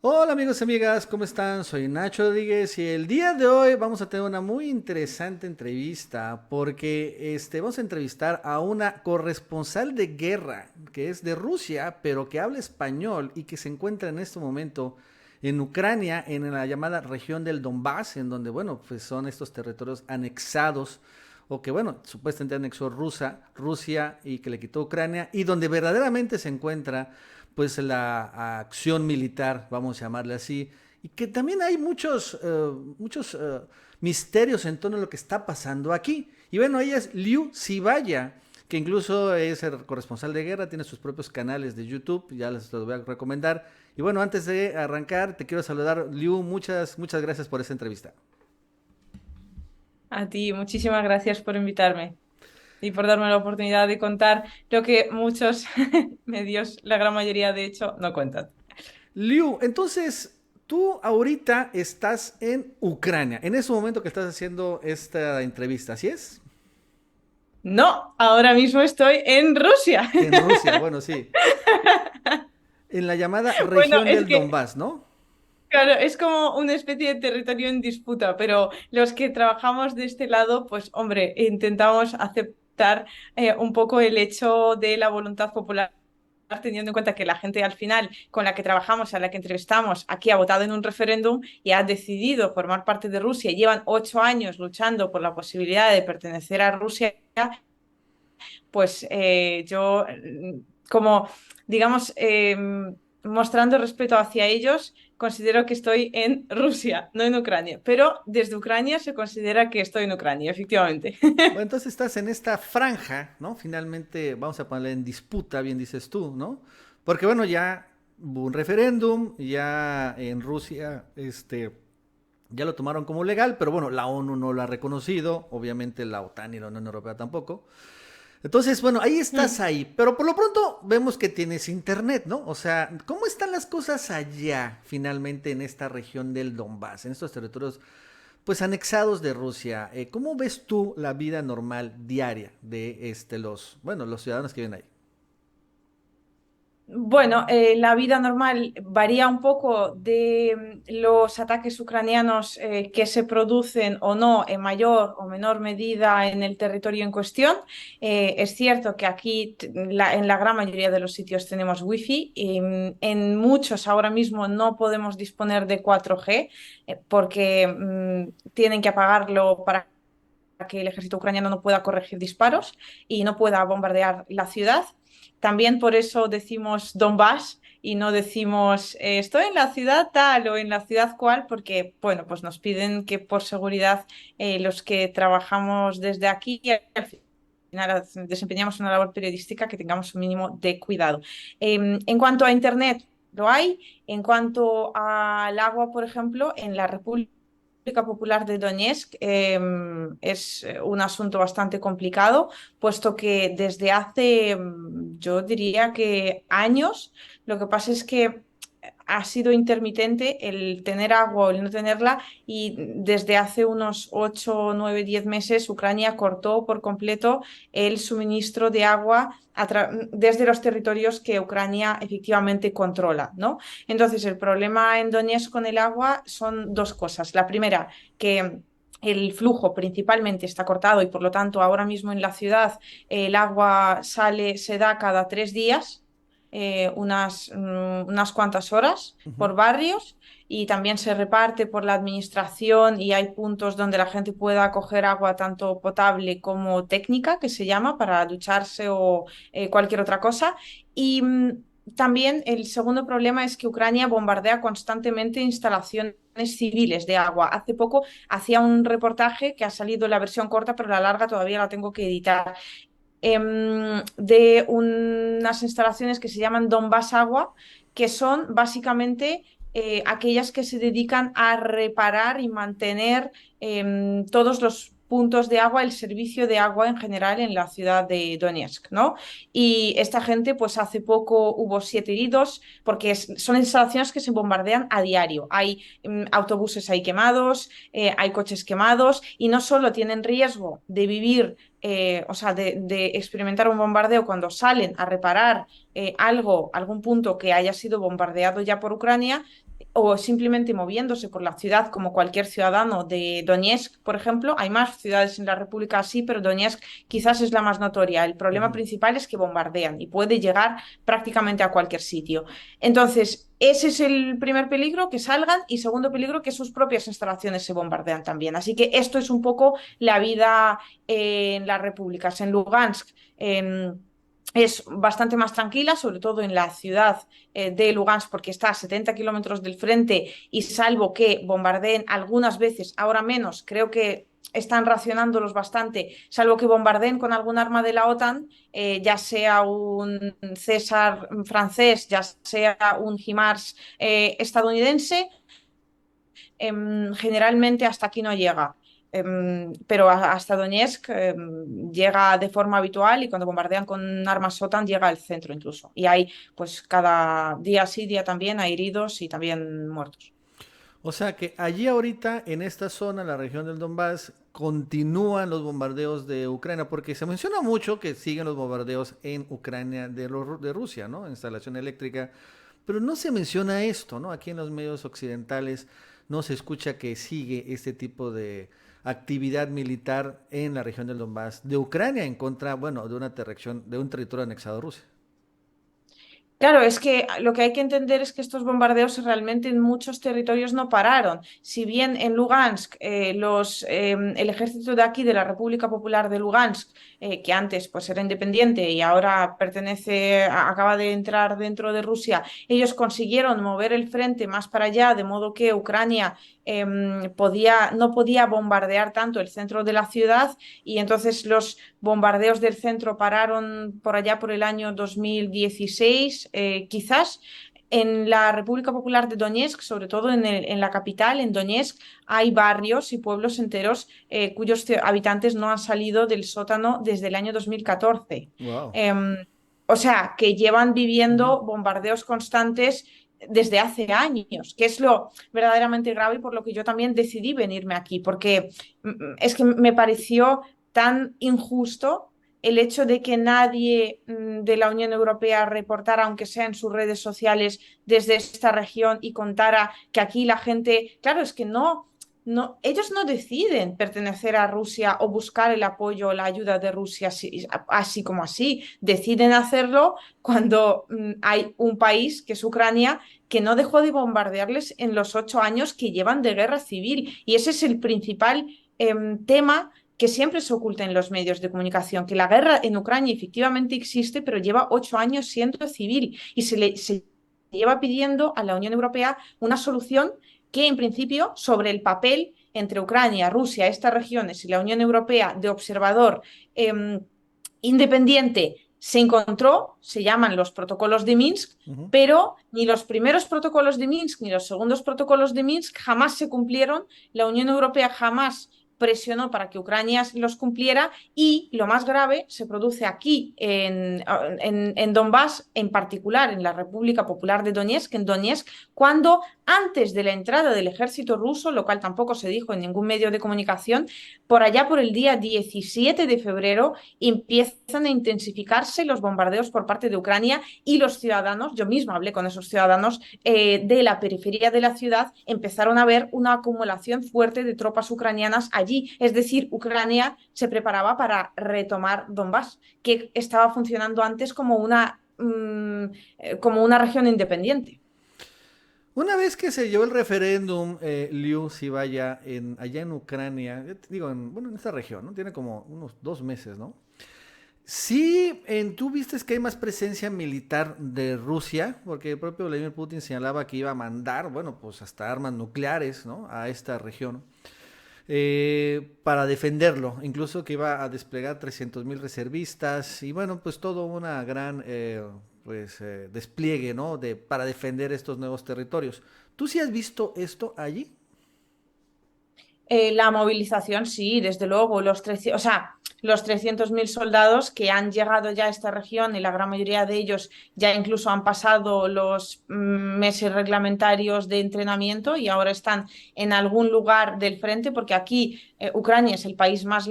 Hola amigos y amigas, ¿cómo están? Soy Nacho Rodríguez y el día de hoy vamos a tener una muy interesante entrevista porque vamos a entrevistar a una corresponsal de guerra que es de Rusia, pero que habla español y que se encuentra en este momento en Ucrania, en la llamada región del Donbass, en donde, bueno, pues son estos territorios anexados o que, bueno, supuestamente anexó Rusia y que le quitó Ucrania y donde verdaderamente se encuentra pues la acción militar, vamos a llamarle así, y que también hay muchos misterios en torno a lo que está pasando aquí. Y bueno, ella es Liu Sibaya, que incluso es el corresponsal de guerra, tiene sus propios canales de YouTube, ya les los voy a recomendar. Y bueno, antes de arrancar, te quiero saludar, Liu, muchas gracias por esta entrevista. A ti, muchísimas gracias por invitarme y por darme la oportunidad de contar lo que muchos medios, la gran mayoría de hecho, no cuentan. Liu, entonces, tú ahorita estás en Ucrania, en ese momento que estás haciendo esta entrevista, ¿así es? No, ahora mismo estoy en Rusia. En Rusia, bueno, sí. En la llamada Bueno, región es del que, Donbass, ¿no? claro, es como una especie de territorio en disputa, pero los que trabajamos de este lado, pues hombre, intentamos aceptar un poco el hecho de la voluntad popular, teniendo en cuenta que la gente al final con la que trabajamos, a la que entrevistamos, aquí ha votado en un referéndum y ha decidido formar parte de Rusia y llevan 8 años luchando por la posibilidad de pertenecer a Rusia, pues yo, como, digamos, mostrando respeto hacia ellos, considero que estoy en Rusia, no en Ucrania, pero desde Ucrania se considera que estoy en Ucrania, efectivamente. Bueno, entonces estás en esta franja, ¿no? Finalmente vamos a ponerla en disputa, bien dices tú, ¿no? Porque bueno, ya hubo un referéndum, ya en Rusia, ya lo tomaron como legal, pero bueno, la ONU no lo ha reconocido, obviamente la OTAN y la Unión Europea tampoco. Entonces, bueno, ahí estás ahí, pero por lo pronto vemos que tienes internet, ¿no? O sea, ¿cómo están las cosas allá finalmente en esta región del Donbass, en estos territorios pues anexados de Rusia? ¿Cómo ves tú la vida normal diaria de los ciudadanos que viven ahí? Bueno, la vida normal varía un poco de los ataques ucranianos que se producen o no en mayor o menor medida en el territorio en cuestión. Es cierto que aquí en la gran mayoría de los sitios tenemos wifi y en muchos ahora mismo no podemos disponer de 4G porque tienen que apagarlo para que el ejército ucraniano no pueda corregir disparos y no pueda bombardear la ciudad. También por eso decimos Donbass y no decimos estoy en la ciudad tal o en la ciudad cual, porque bueno, pues nos piden que por seguridad los que trabajamos desde aquí al final desempeñamos una labor periodística que tengamos un mínimo de cuidado. En cuanto a Internet, lo hay. En cuanto al agua, por ejemplo, en la República Popular de Donetsk es un asunto bastante complicado, puesto que desde hace, yo diría que años, lo que pasa es que ha sido intermitente el tener agua o el no tenerla y desde hace unos 8, 9, 10 meses Ucrania cortó por completo el suministro de agua desde los territorios que Ucrania efectivamente controla, ¿no? Entonces, el problema en Donetsk con el agua son dos cosas. La primera, que el flujo principalmente está cortado y por lo tanto ahora mismo en la ciudad el agua sale, se da cada 3 días, unas cuantas horas Ujú. por barrios y también se reparte por la administración y hay puntos donde la gente pueda coger agua tanto potable como técnica, que se llama, para ducharse o cualquier otra cosa. Y también el segundo problema es que Ucrania bombardea constantemente instalaciones civiles de agua. Hace poco hacía un reportaje que ha salido en la versión corta, pero la larga todavía la tengo que editar, de unas instalaciones que se llaman Donbass Agua, que son básicamente aquellas que se dedican a reparar y mantener todos los puntos de agua, el servicio de agua en general en la ciudad de Donetsk, ¿no? Y esta gente, pues hace poco hubo 7 heridos, porque son instalaciones que se bombardean a diario. Hay autobuses ahí quemados, hay coches quemados, y no solo tienen riesgo de vivir, o sea, de experimentar un bombardeo cuando salen a reparar algo, algún punto que haya sido bombardeado ya por Ucrania, o simplemente moviéndose por la ciudad como cualquier ciudadano de Donetsk, por ejemplo. Hay más ciudades en la República así, pero Donetsk quizás es la más notoria. El problema Ujú. principal es que bombardean y puede llegar prácticamente a cualquier sitio. Entonces, ese es el primer peligro, que salgan, y segundo peligro, que sus propias instalaciones se bombardean también. Así que esto es un poco la vida en las repúblicas. En Lugansk es bastante más tranquila, sobre todo en la ciudad de Lugansk, porque está a 70 kilómetros del frente y salvo que bombardeen algunas veces, ahora menos, creo que están racionándolos bastante, salvo que bombardeen con algún arma de la OTAN, ya sea un César francés, ya sea un HIMARS estadounidense, generalmente hasta aquí no llega. Pero hasta Donetsk llega de forma habitual y cuando bombardean con armas OTAN llega al centro incluso. Y hay, pues cada día sí, día también, hay heridos y también muertos. O sea que allí ahorita, en esta zona, la región del Donbass, continúan los bombardeos de Ucrania, porque se menciona mucho que siguen los bombardeos en Ucrania de Rusia, ¿no? Instalación eléctrica, pero no se menciona esto, ¿no? Aquí en los medios occidentales no se escucha que sigue este tipo de actividad militar en la región del Donbass de Ucrania en contra, bueno, de una de un territorio anexado a Rusia. Claro, es que lo que hay que entender es que estos bombardeos realmente en muchos territorios no pararon. Si bien en Lugansk el ejército de aquí, de la República Popular de Lugansk, que antes pues era independiente y ahora acaba de entrar dentro de Rusia, ellos consiguieron mover el frente más para allá, de modo que Ucrania no podía bombardear tanto el centro de la ciudad y entonces los bombardeos del centro pararon por allá por el año 2016, quizás. En la República Popular de Donetsk, sobre todo en la capital, en Donetsk, hay barrios y pueblos enteros cuyos habitantes no han salido del sótano desde el año 2014. Wow. O sea, que llevan Ujú. viviendo bombardeos constantes desde hace años, que es lo verdaderamente grave y por lo que yo también decidí venirme aquí, porque es que me pareció tan injusto el hecho de que nadie de la Unión Europea reportara, aunque sea en sus redes sociales, desde esta región y contara que aquí la gente, claro, es que ellos no deciden pertenecer a Rusia o buscar el apoyo o la ayuda de Rusia así como así. Deciden hacerlo cuando hay un país, que es Ucrania, que no dejó de bombardearles en los 8 años que llevan de guerra civil. Y ese es el principal tema que siempre se oculta en los medios de comunicación, que la guerra en Ucrania efectivamente existe, pero lleva 8 años siendo civil y se lleva pidiendo a la Unión Europea una solución que en principio sobre el papel entre Ucrania, Rusia, estas regiones y la Unión Europea de observador independiente se encontró, se llaman los protocolos de Minsk, Ujú. pero ni los primeros protocolos de Minsk ni los segundos protocolos de Minsk jamás se cumplieron. La Unión Europea jamás presionó para que Ucrania los cumpliera y lo más grave se produce aquí en Donbass, en particular en la República Popular de Donetsk, en Donetsk, cuando antes de la entrada del ejército ruso, lo cual tampoco se dijo en ningún medio de comunicación, por allá por el día 17 de febrero empiezan a intensificarse los bombardeos por parte de Ucrania y los ciudadanos, yo misma hablé con esos ciudadanos de la periferia de la ciudad, empezaron a ver una acumulación fuerte de tropas ucranianas allí. Es decir, Ucrania se preparaba para retomar Donbass, que estaba funcionando antes como una región independiente. Una vez que se llevó el referéndum, Liu, si vaya allá en Ucrania, digo, bueno, en esta región, ¿no? Tiene como unos 2 meses, ¿no? Sí, tú viste que hay más presencia militar de Rusia, porque el propio Vladimir Putin señalaba que iba a mandar, bueno, pues hasta armas nucleares, ¿no? A esta región para defenderlo, incluso que iba a desplegar 300,000 reservistas y bueno, pues todo una gran despliegue, ¿no? Para defender estos nuevos territorios. ¿Tú sí has visto esto allí? La movilización, sí, desde luego. O sea, los 300.000 soldados que han llegado ya a esta región y la gran mayoría de ellos ya incluso han pasado los meses reglamentarios de entrenamiento y ahora están en algún lugar del frente, porque aquí Ucrania es el país más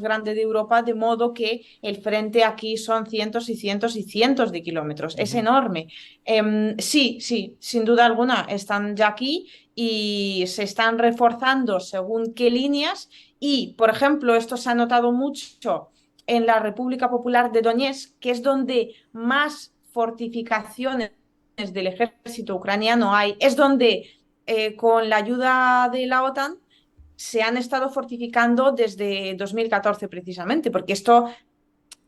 grande de Europa, de modo que el frente aquí son cientos y cientos y cientos de kilómetros. Es Ujú. enorme. Sí, sí, sin duda alguna están ya aquí y se están reforzando según qué líneas. Y, por ejemplo, esto se ha notado mucho en la República Popular de Donetsk, que es donde más fortificaciones del ejército ucraniano hay, es donde con la ayuda de la OTAN se han estado fortificando desde 2014 precisamente, porque esto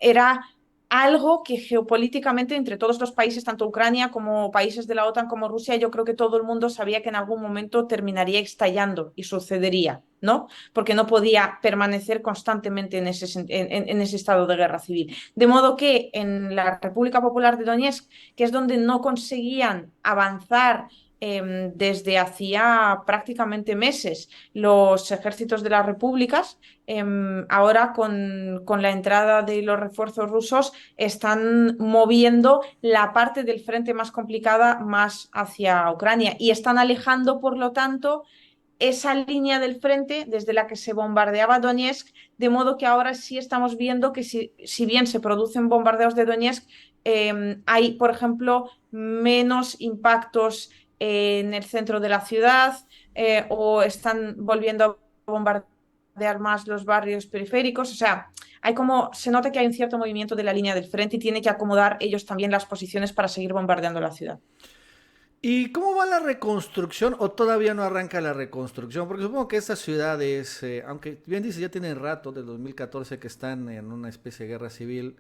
era algo que geopolíticamente entre todos los países, tanto Ucrania como países de la OTAN como Rusia, yo creo que todo el mundo sabía que en algún momento terminaría estallando y sucedería, ¿no? Porque no podía permanecer constantemente en ese estado de guerra civil. De modo que en la República Popular de Donetsk, que es donde no conseguían avanzar desde hacía prácticamente meses los ejércitos de las repúblicas, ahora con la entrada de los refuerzos rusos están moviendo la parte del frente más complicada más hacia Ucrania y están alejando, por lo tanto, esa línea del frente desde la que se bombardeaba Donetsk, de modo que ahora sí estamos viendo que si bien se producen bombardeos de Donetsk, hay, por ejemplo, menos impactos en el centro de la ciudad o están volviendo a bombardear más los barrios periféricos. O sea, se nota que hay un cierto movimiento de la línea del frente y tiene que acomodar ellos también las posiciones para seguir bombardeando la ciudad. ¿Y cómo va la reconstrucción o todavía no arranca la reconstrucción? Porque supongo que estas ciudades, aunque bien dice, ya tienen rato, del 2014 que están en una especie de guerra civil,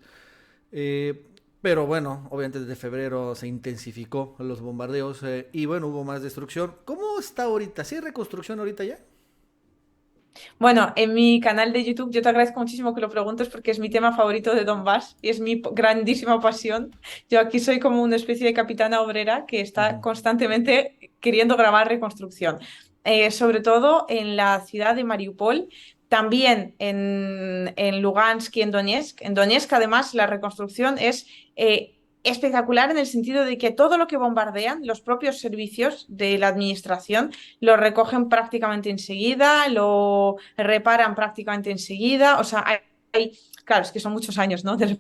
pero bueno, obviamente desde febrero se intensificó los bombardeos y bueno, hubo más destrucción. ¿Cómo está ahorita? ¿Sí hay reconstrucción ahorita ya? Bueno, en mi canal de YouTube yo te agradezco muchísimo que lo preguntes porque es mi tema favorito de Donbass y es mi grandísima pasión. Yo aquí soy como una especie de capitana obrera que está Ujú. constantemente queriendo grabar reconstrucción. Sobre todo en la ciudad de Mariupol, también en Lugansk y en Donetsk. En Donetsk, además, la reconstrucción es espectacular en el sentido de que todo lo que bombardean, los propios servicios de la administración, lo recogen prácticamente enseguida, lo reparan prácticamente enseguida. O sea, claro, es que son muchos años, ¿no? De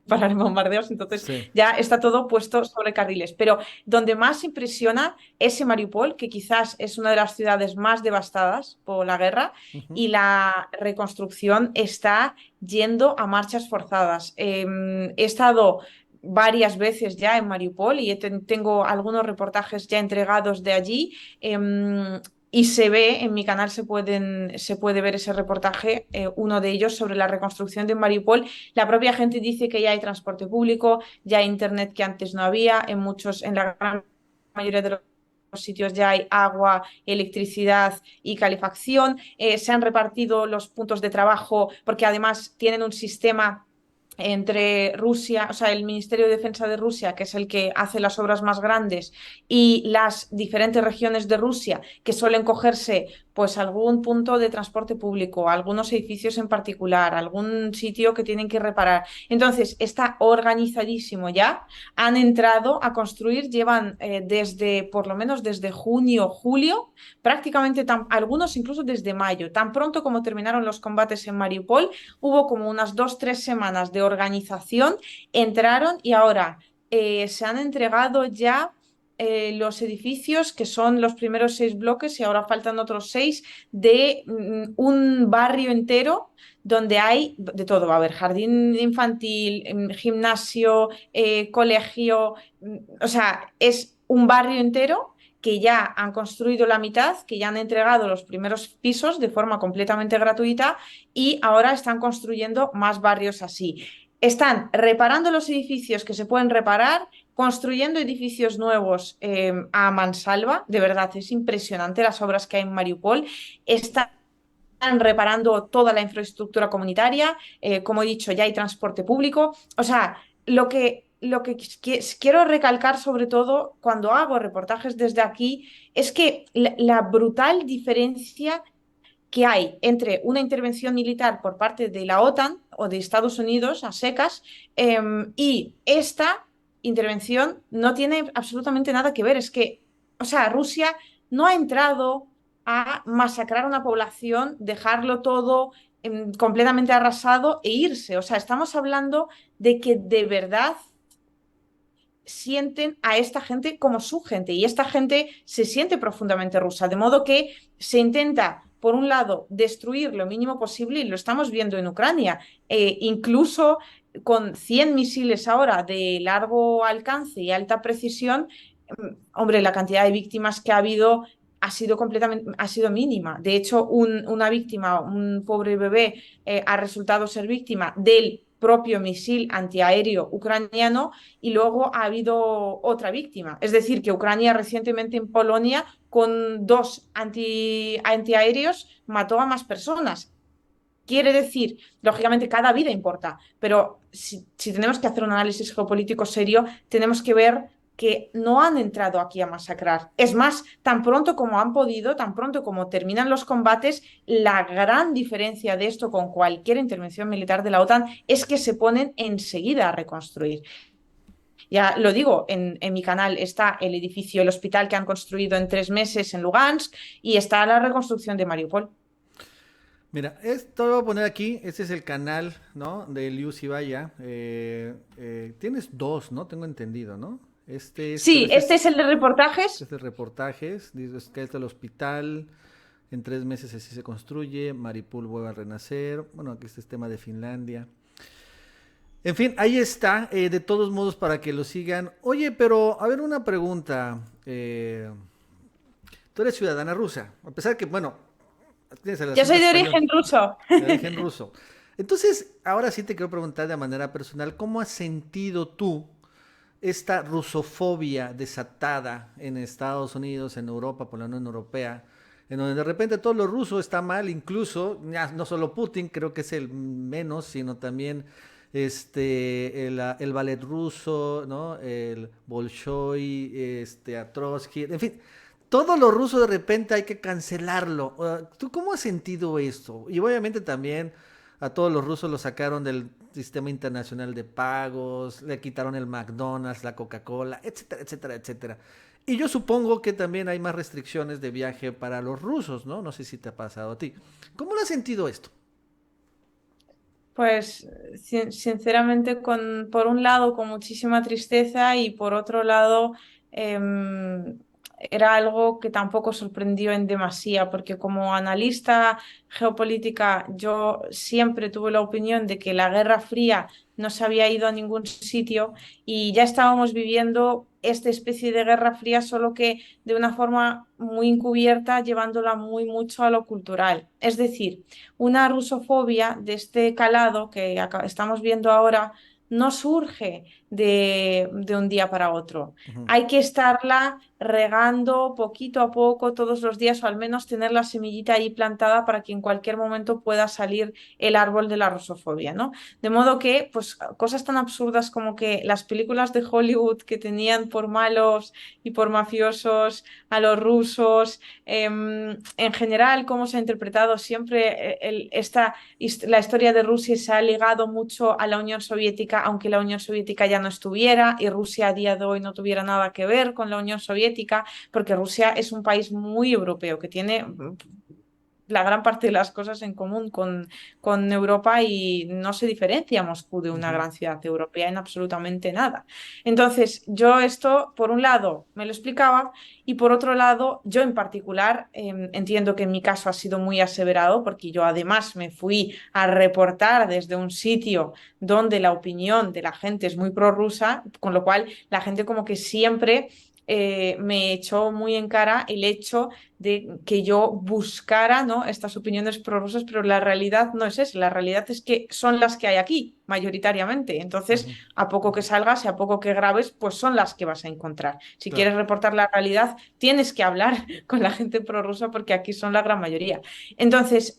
reparar bombardeos, entonces Sí. ya está todo puesto sobre carriles. Pero donde más impresiona es en Mariupol, que quizás es una de las ciudades más devastadas por la guerra, Ujú. y la reconstrucción está yendo a marchas forzadas. He estado varias veces ya en Mariupol y tengo algunos reportajes ya entregados de allí. Y se ve, en mi canal se puede ver ese reportaje, uno de ellos sobre la reconstrucción de Mariupol. La propia gente dice que ya hay transporte público, ya hay internet que antes no había, en la gran mayoría de los sitios ya hay agua, electricidad y calefacción. Se han repartido los puntos de trabajo porque además tienen un sistema entre Rusia, o sea, el Ministerio de Defensa de Rusia, que es el que hace las obras más grandes, y las diferentes regiones de Rusia, que suelen cogerse pues algún punto de transporte público, algunos edificios en particular, algún sitio que tienen que reparar. Entonces, está organizadísimo ya. Han entrado a construir, llevan desde, por lo menos desde junio, julio, prácticamente algunos incluso desde mayo, tan pronto como terminaron los combates en Mariupol, hubo como unas 2, 3 semanas de organización, entraron y ahora se han entregado ya los edificios, que son los primeros 6 bloques y ahora faltan otros 6, de un barrio entero donde hay de todo. Va a haber jardín infantil, gimnasio, colegio, o sea, es un barrio entero que ya han construido la mitad, que ya han entregado los primeros pisos de forma completamente gratuita y ahora están construyendo más barrios así. Están reparando los edificios que se pueden reparar, construyendo edificios nuevos a mansalva. De verdad, es impresionante las obras que hay en Mariupol. Están reparando toda la infraestructura comunitaria. Como he dicho, ya hay transporte público. O sea, lo que quiero recalcar sobre todo cuando hago reportajes desde aquí es que la brutal diferencia que hay entre una intervención militar por parte de la OTAN o de Estados Unidos a secas y esta intervención no tiene absolutamente nada que ver. Es que, o sea, Rusia no ha entrado a masacrar a una población, dejarlo todo completamente arrasado e irse. O sea, estamos hablando de que de verdad sienten a esta gente como su gente y esta gente se siente profundamente rusa, de modo que se intenta, por un lado, destruir lo mínimo posible y lo estamos viendo en Ucrania, incluso con 100 misiles ahora de largo alcance y alta precisión, hombre, la cantidad de víctimas que ha habido ha sido mínima. De hecho, una víctima, un pobre bebé, ha resultado ser víctima del propio misil antiaéreo ucraniano y luego ha habido otra víctima. Es decir, que Ucrania recientemente en Polonia con dos antiaéreos mató a más personas. Quiere decir, lógicamente, cada vida importa, pero si tenemos que hacer un análisis geopolítico serio, tenemos que ver que no han entrado aquí a masacrar. Es más, tan pronto como han podido, tan pronto como terminan los combates, la gran diferencia de esto con cualquier intervención militar de la OTAN es que se ponen enseguida a reconstruir. Ya lo digo, en mi canal está el edificio, el hospital que han construido en 3 meses en Lugansk y está la reconstrucción de Mariupol. Mira, esto lo voy a poner aquí. Este es el canal, ¿no? De Liu Sibaya. Tienes dos, ¿no? Tengo entendido, ¿no? Pero Sí, este es el de este reportajes. es de reportajes. Dices que este es el hospital. En 3 meses así se construye. Maripul vuelve a renacer. Bueno, aquí este es tema de Finlandia. En fin, ahí está. De todos modos, para que lo sigan. Oye, pero a ver, una pregunta. Tú eres ciudadana rusa. A pesar que, bueno, tienes el Yo acento soy de español, origen ruso. de origen ruso. Entonces, ahora sí te quiero preguntar de manera personal, ¿cómo has sentido tú esta rusofobia desatada en Estados Unidos, en Europa, por la Unión Europea, en donde de repente todo lo ruso está mal, incluso, ya, no solo Putin, creo que es el menos, sino también el ballet ruso, ¿no? El Bolshoi, a Trotsky, en fin, todo lo ruso de repente hay que cancelarlo. ¿Tú cómo has sentido esto? Y obviamente también a todos los rusos los sacaron del sistema internacional de pagos, le quitaron el McDonald's, la Coca-Cola, etcétera, etcétera, etcétera. Y yo supongo que también hay más restricciones de viaje para los rusos, ¿no? No sé si te ha pasado a ti. ¿Cómo lo has sentido esto? Pues sinceramente, por un lado con muchísima tristeza y por otro lado era algo que tampoco sorprendió en demasía, porque como analista geopolítica yo siempre tuve la opinión de que la Guerra Fría no se había ido a ningún sitio y ya estábamos viviendo esta especie de Guerra Fría, solo que de una forma muy encubierta, llevándola muy mucho a lo cultural. Es decir, una rusofobia de este calado que estamos viendo ahora no surge de un día para otro. Ujú. Hay que estarla regando poquito a poco todos los días o al menos tener la semillita ahí plantada para que en cualquier momento pueda salir el árbol de la rusofobia, ¿no? De modo que, pues, cosas tan absurdas como que las películas de Hollywood que tenían por malos y por mafiosos a los rusos, en general, cómo se ha interpretado siempre la historia de Rusia se ha ligado mucho a la Unión Soviética, aunque la Unión Soviética ya no estuviera y Rusia a día de hoy no tuviera nada que ver con la Unión Soviética, porque Rusia es un país muy europeo que tiene la gran parte de las cosas en común con Europa y no se diferencia Moscú de una Ujú. gran ciudad europea en absolutamente nada. Entonces, yo esto, por un lado, me lo explicaba y por otro lado, yo en particular entiendo que en mi caso ha sido muy aseverado porque yo además me fui a reportar desde un sitio donde la opinión de la gente es muy prorrusa, con lo cual la gente como que siempre me echó muy en cara el hecho de que yo buscara, ¿no?, estas opiniones prorrusas, pero la realidad no es esa, la realidad es que son las que hay aquí, mayoritariamente. Entonces, Ujú. a poco que salgas y a poco que grabes, pues son las que vas a encontrar. Si Claro. quieres reportar la realidad, tienes que hablar con la gente prorrusa porque aquí son la gran mayoría. Entonces,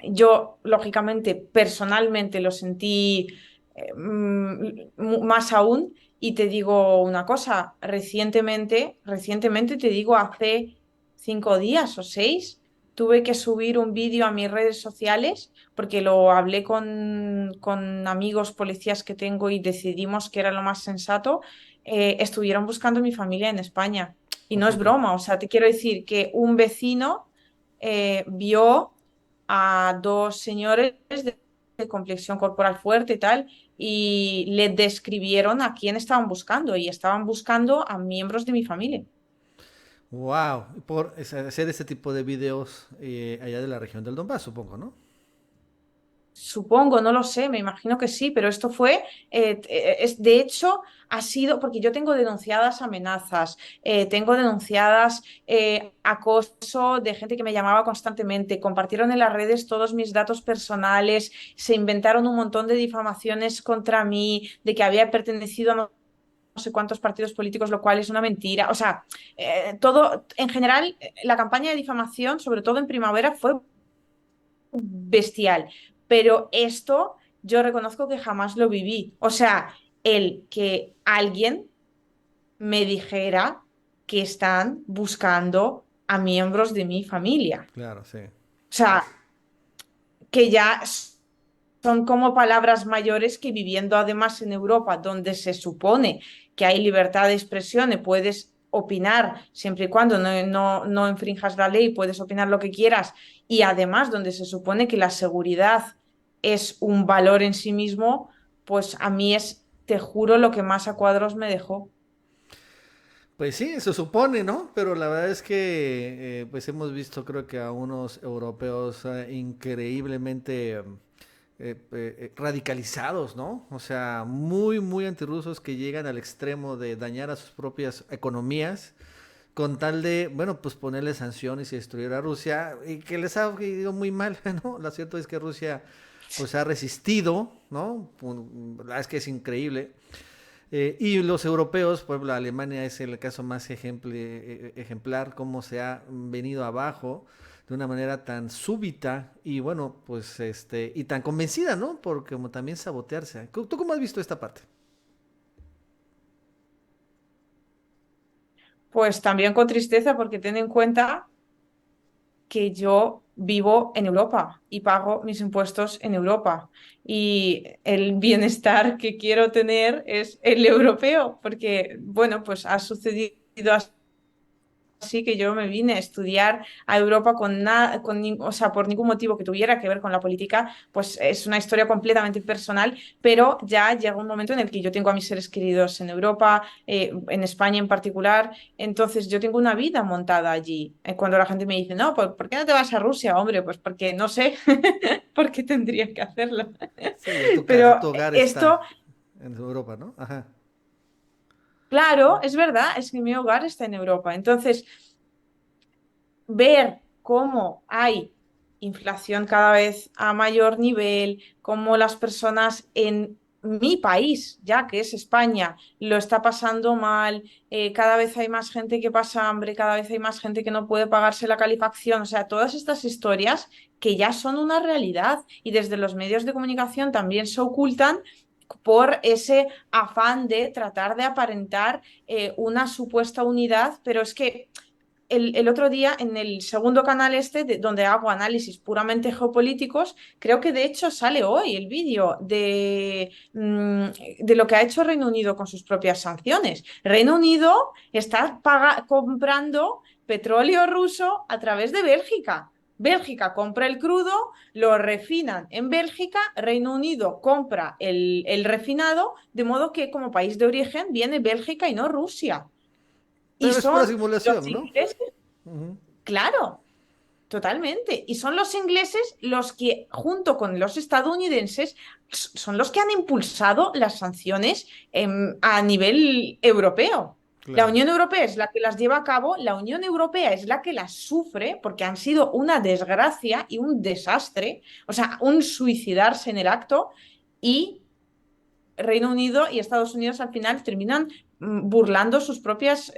yo, lógicamente, personalmente lo sentí más aún. Y te digo una cosa, recientemente te digo, hace 5 días o 6, tuve que subir un vídeo a mis redes sociales porque lo hablé con amigos policías que tengo y decidimos que era lo más sensato. Estuvieron buscando a mi familia en España. Y ¿A no es poco? broma, o sea, te quiero decir que un vecino vio a dos señores de complexión corporal fuerte y tal, y le describieron a quién estaban buscando, y estaban buscando a miembros de mi familia. Wow, por hacer este tipo de videos allá de la región del Donbass, supongo, ¿no? Supongo, no lo sé, me imagino que sí, pero esto fue, de hecho, ha sido, porque yo tengo denunciadas amenazas, tengo denunciadas acoso de gente que me llamaba constantemente, compartieron en las redes todos mis datos personales, se inventaron un montón de difamaciones contra mí, de que había pertenecido a no sé cuántos partidos políticos, lo cual es una mentira. O sea, todo, en general, la campaña de difamación, sobre todo en primavera, fue bestial. Pero esto yo reconozco que jamás lo viví. O sea, el que alguien me dijera que están buscando a miembros de mi familia. Claro, sí. O sea, que ya son como palabras mayores que viviendo además en Europa, donde se supone que hay libertad de expresión y puedes opinar siempre y cuando no infrinjas la ley, puedes opinar lo que quieras, y además donde se supone que la seguridad es un valor en sí mismo, pues a mí es, te juro, lo que más a cuadros me dejó. Pues sí, se supone, ¿no? Pero la verdad es que pues hemos visto creo que a unos europeos increíblemente radicalizados, ¿no? O sea, muy, muy antirrusos que llegan al extremo de dañar a sus propias economías con tal de, bueno, pues ponerle sanciones y destruir a Rusia y que les ha ido muy mal, ¿no? Lo cierto es que Rusia pues ha resistido, ¿no? La verdad es que es increíble. Y los europeos, por ejemplo, Alemania es el caso más ejemplar, cómo se ha venido abajo de una manera tan súbita y bueno, pues y tan convencida, ¿no? Porque como también sabotearse. ¿Tú cómo has visto esta parte? Pues también con tristeza, porque ten en cuenta que yo vivo en Europa y pago mis impuestos en Europa. Y el bienestar que quiero tener es el europeo, porque, bueno, pues ha sucedido así que yo me vine a estudiar a Europa con nada, o sea, por ningún motivo que tuviera que ver con la política, pues es una historia completamente personal, pero ya llega un momento en el que yo tengo a mis seres queridos en Europa, en España en particular, entonces yo tengo una vida montada allí. Cuando la gente me dice, no, pues ¿por qué no te vas a Rusia, hombre? Pues porque no sé por qué tendría que hacerlo. Sí, ya tu casa, Pero tu hogar esto, está en Europa, ¿no? Ajá. claro, es verdad, es que mi hogar está en Europa. Entonces, ver cómo hay inflación cada vez a mayor nivel, cómo las personas en mi país, ya que es España, lo está pasando mal, cada vez hay más gente que pasa hambre, cada vez hay más gente que no puede pagarse la calefacción, o sea, todas estas historias que ya son una realidad y desde los medios de comunicación también se ocultan por ese afán de tratar de aparentar una supuesta unidad, pero es que el otro día en el segundo canal donde hago análisis puramente geopolíticos, creo que de hecho sale hoy el vídeo de lo que ha hecho Reino Unido con sus propias sanciones. Reino Unido está comprando petróleo ruso a través de Bélgica. Bélgica compra el crudo, lo refinan en Bélgica, Reino Unido compra el refinado, de modo que como país de origen viene Bélgica y no Rusia. Y Pero es pura son los simulación, ¿no? ingleses, Ujú. claro, totalmente. Y son los ingleses los que, junto con los estadounidenses, son los que han impulsado las sanciones a nivel europeo. La Claro. Unión Europea es la que las lleva a cabo, la Unión Europea es la que las sufre porque han sido una desgracia y un desastre, o sea, un suicidarse en el acto, y Reino Unido y Estados Unidos al final terminan burlando sus propias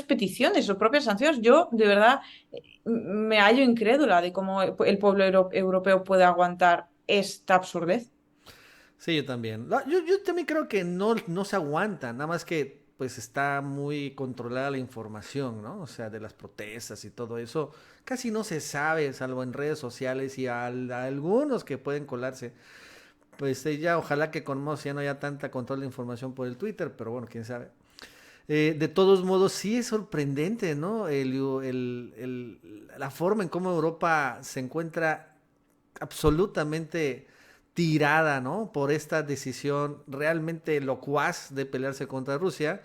peticiones, sus propias sanciones. Yo, de verdad, me hallo incrédula de cómo el pueblo europeo puede aguantar esta absurdez. Sí, yo también. Yo también creo que no se aguanta, nada más que pues está muy controlada la información, ¿no? O sea, de las protestas y todo eso, casi no se sabe, salvo en redes sociales y a algunos que pueden colarse. Pues ya ojalá que con Moss ya no haya tanta control de información por el Twitter, pero bueno, quién sabe. De todos modos, sí es sorprendente, ¿no? La forma en cómo Europa se encuentra absolutamente tirada, ¿no? Por esta decisión realmente locuaz de pelearse contra Rusia.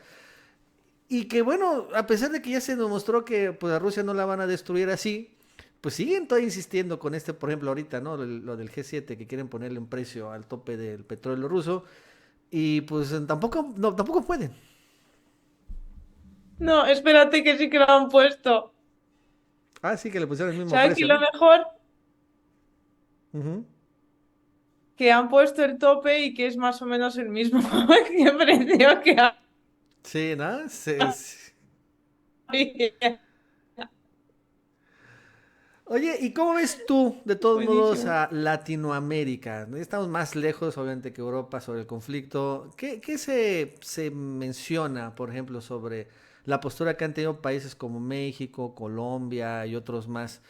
Y que bueno, a pesar de que ya se demostró que pues a Rusia no la van a destruir así, pues siguen todavía insistiendo con este, por ejemplo, ahorita, ¿no? Lo del G7, que quieren ponerle un precio al tope del petróleo ruso. Y pues tampoco, no, tampoco pueden. No, espérate que sí que lo han puesto. Ah, sí, que le pusieron el mismo ¿Sabes qué precio, es lo ¿no? mejor? Ujú. Que han puesto el tope y que es más o menos el mismo que precio que Sí, ¿no? había. Oye, ¿y cómo ves tú, de todos modos, Buenísimo. a Latinoamérica? Estamos más lejos, obviamente, que Europa sobre el conflicto. ¿Qué se menciona, por ejemplo, sobre la postura que han tenido países como México, Colombia y otros más,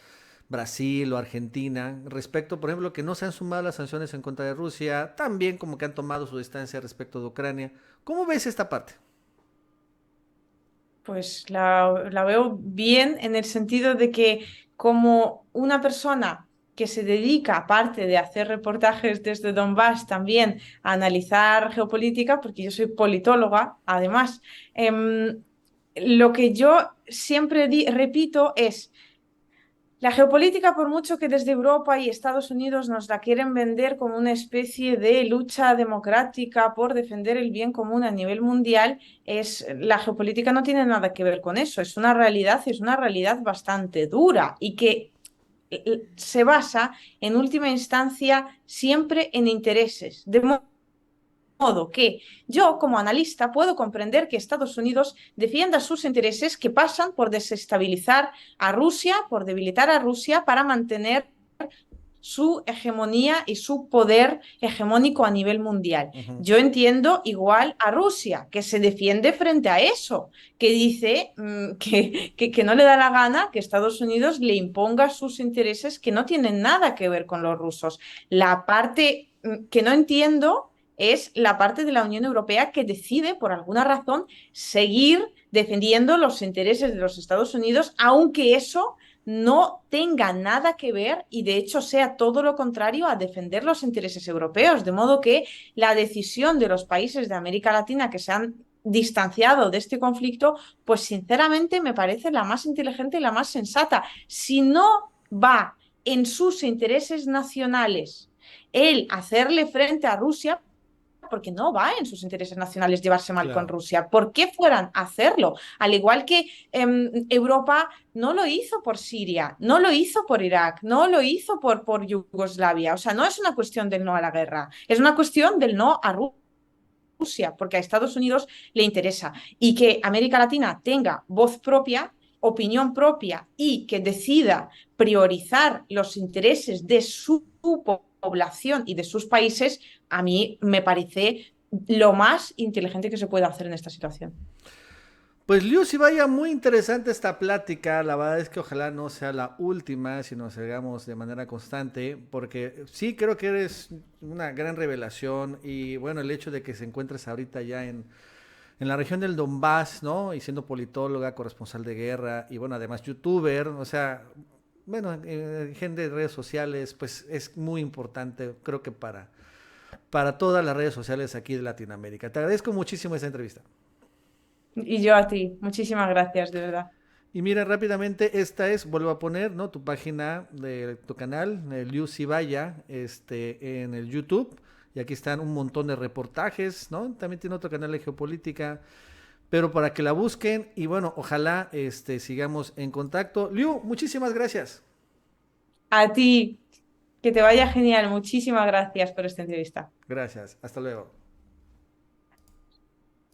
Brasil o Argentina, respecto, por ejemplo, que no se han sumado las sanciones en contra de Rusia, también como que han tomado su distancia respecto de Ucrania? ¿Cómo ves esta parte? Pues la veo bien en el sentido de que como una persona que se dedica, aparte de hacer reportajes desde Donbass, también a analizar geopolítica, porque yo soy politóloga, además, lo que yo siempre repito es la geopolítica, por mucho que desde Europa y Estados Unidos nos la quieren vender como una especie de lucha democrática por defender el bien común a nivel mundial, la geopolítica no tiene nada que ver con eso. Es una realidad y es una realidad bastante dura y que se basa en última instancia siempre en intereses. De modo que yo, como analista, puedo comprender que Estados Unidos defienda sus intereses que pasan por desestabilizar a Rusia, por debilitar a Rusia para mantener su hegemonía y su poder hegemónico a nivel mundial. Ujú. Yo entiendo igual a Rusia, que se defiende frente a eso, que dice que no le da la gana que Estados Unidos le imponga sus intereses que no tienen nada que ver con los rusos. La parte que no entiendo es la parte de la Unión Europea que decide, por alguna razón, seguir defendiendo los intereses de los Estados Unidos, aunque eso no tenga nada que ver y de hecho sea todo lo contrario a defender los intereses europeos. De modo que la decisión de los países de América Latina que se han distanciado de este conflicto, pues sinceramente me parece la más inteligente y la más sensata. Si no va en sus intereses nacionales el hacerle frente a Rusia, porque no va en sus intereses nacionales llevarse mal con Claro. Rusia. ¿Por qué fueran a hacerlo? Al igual que Europa no lo hizo por Siria, no lo hizo por Irak, no lo hizo por Yugoslavia. O sea, no es una cuestión del no a la guerra, es una cuestión del no a Rusia, porque a Estados Unidos le interesa. Y que América Latina tenga voz propia, opinión propia y que decida priorizar los intereses de su población y de sus países, a mí me parece lo más inteligente que se puede hacer en esta situación. Pues Liu, si vaya muy interesante esta plática, la verdad es que ojalá no sea la última, sino sigamos de manera constante, porque sí creo que eres una gran revelación y bueno, el hecho de que se encuentres ahorita ya en la región del Donbass, ¿no? Y siendo politóloga, corresponsal de guerra y bueno, además youtuber, o sea, bueno, gente de redes sociales, pues es muy importante, creo que para todas las redes sociales aquí de Latinoamérica. Te agradezco muchísimo esta entrevista. Y yo a ti, muchísimas gracias, de verdad. Y mira, rápidamente, esta es, vuelvo a poner, ¿no? Tu página de tu canal, Liu Cibaya, en el YouTube. Y aquí están un montón de reportajes, ¿no? También tiene otro canal de geopolítica, pero para que la busquen y bueno, ojalá sigamos en contacto. Liu, muchísimas gracias. A ti, que te vaya genial. Muchísimas gracias por esta entrevista. Gracias, hasta luego.